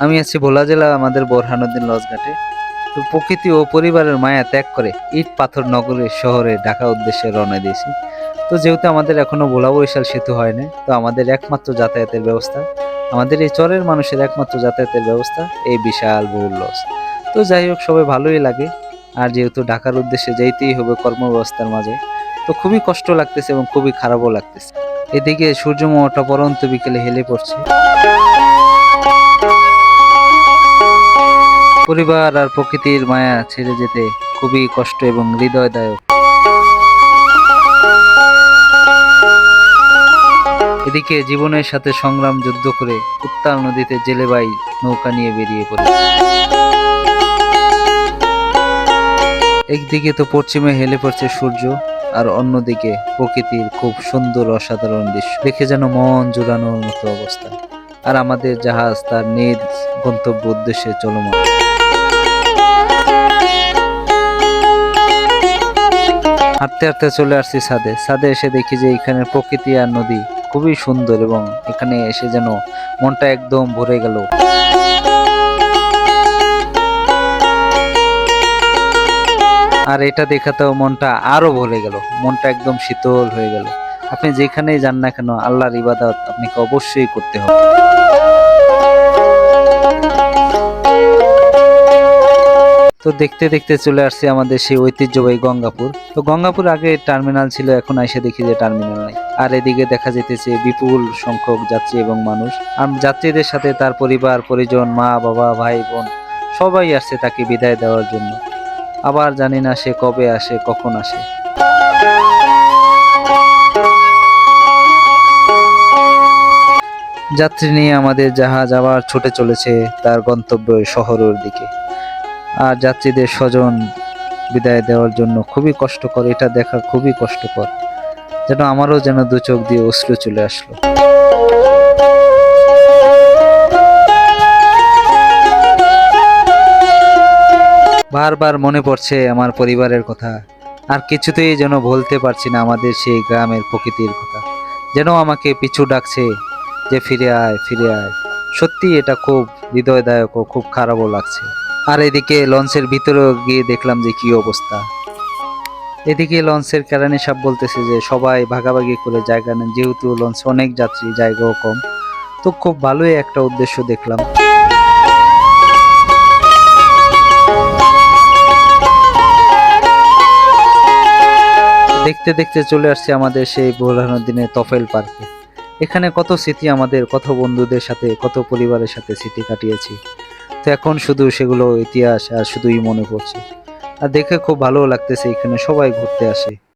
আমি আছি ভোলা জেলা আমাদের বোরহানুদ্দিন লজঘাটে। তো প্রকৃতি ও পরিবারের মায়া ত্যাগ করে ইট পাথর নগরের শহরে ঢাকা উদ্দেশ্যে রওনা দিয়েছি। তো যেহেতু আমাদের এখনো ভোলা বরিশাল সেতু হয় না, তো আমাদের একমাত্র যাতায়াতের ব্যবস্থা, আমাদের এই চরের মানুষের একমাত্র যাতায়াতের ব্যবস্থা এই বিশাল বহুল লজ। তো যাই হোক, সবাই ভালোই লাগে। আর যেহেতু ঢাকার উদ্দেশ্যে যাইতেই হবে কর্মব্যবস্থার মাঝে, তো খুবই কষ্ট লাগতেছে এবং খুবই খারাপও লাগতেছে। এদিকে সূর্যমোহটা পরন্ত বিকেলে হেলে পড়ছে। পরিবার আর প্রকৃতির মায়া ছেড়ে যেতে খুবই কষ্ট এবং হৃদয়দায়ক। এদিকে জীবনের সাথে সংগ্রাম যুদ্ধ করে উত্তাল নদীতে জেলেবাই নৌকা নিয়ে বেরিয়ে পড়ে। একদিকে তো পশ্চিমে হেলে পড়ছে সূর্য, আর অন্যদিকে প্রকৃতির খুব সুন্দর অসাধারণ দৃশ্য দেখে যেন মন জুড়ানোর মতো অবস্থা। আর আমাদের জাহাজ তার নিজ গন্তব্য উদ্দেশ্যে চলমান। হাঁটতে হাঁটতে চলে আসছি ছাদে। ছাদে এসে দেখি যে এখানে প্রকৃতি আর নদী খুবই সুন্দর, এবং এখানে এসে যেন মনটা একদম ভরে গেল। আর এটা দেখাতেও মনটা আরো ভরে গেল, মনটা একদম শীতল হয়ে গেল। আপনি যেখানেই যান না কেন, আল্লাহর ইবাদত আপনাকে অবশ্যই করতে হবে। তো দেখতে দেখতে চলে আসছে আমাদের সেই ঐতিহ্যবাহী গঙ্গাপুর। তো গঙ্গাপুর আগে টার্মিনাল ছিল, এখন এসে দেখি যে টার্মিনাল নাই। আর এদিকে দেখা যেতেছে বিপুল সংখ্যক যাত্রী এবং মানুষ। আর যাত্রীদের সাথে তার পরিবার পরিজন, মা বাবা ভাই বোন সবাই আসছে তাকে বিদায় দেওয়ার জন্য। আবার জানি না সে কবে আসে, কখন আসে। যাত্রী নিয়ে আমাদের জাহাজ আবার ছুটে চলেছে তার গন্তব্য শহরের দিকে। আর যাত্রীদের স্বজন বিদায় দেওয়ার জন্য খুবই কষ্টকর, এটা দেখা খুবই কষ্টকর। যেন আমারও যেন দু চোখ দিয়ে অশ্রু চলে আসলো। বারবার মনে পড়ছে আমার পরিবারের কথা, আর কিছুতেই যেন বলতে পারছি না আমাদের সেই গ্রামের প্রকৃতির কথা। যেন আমাকে পিছু ডাকছে যে ফিরে আয়, ফিরে আয়। সত্যি এটা খুব হৃদয়দায়ক ও খুব খারাপও লাগছে। আর এদিকে লঞ্চের ভিতরে গিয়ে দেখলাম যে কি অবস্থা। এদিকে লঞ্চের কেরানি সাহেব বলতেছে যে সবাই ভাগাভাগি করে জায়গা নেন, যেহেতু লঞ্চে অনেক যাত্রী, জায়গাও কম। তো খুব ভালোই একটা উদ্দেশ্য দেখলাম। দেখতে দেখতে চলে আসছে আমাদের সেই বোরহানুদ্দিনের তফেল পার্কে। এখানে কত স্মৃতি আমাদের, কত বন্ধুদের সাথে, কত পরিবারের সাথে স্মৃতি কাটিয়েছি। তো এখন শুধু সেগুলো ইতিহাস আর শুধুই মনে পড়ছে। আর দেখে খুব ভালো লাগতেছে, এখানে সবাই ঘুরতে আসে।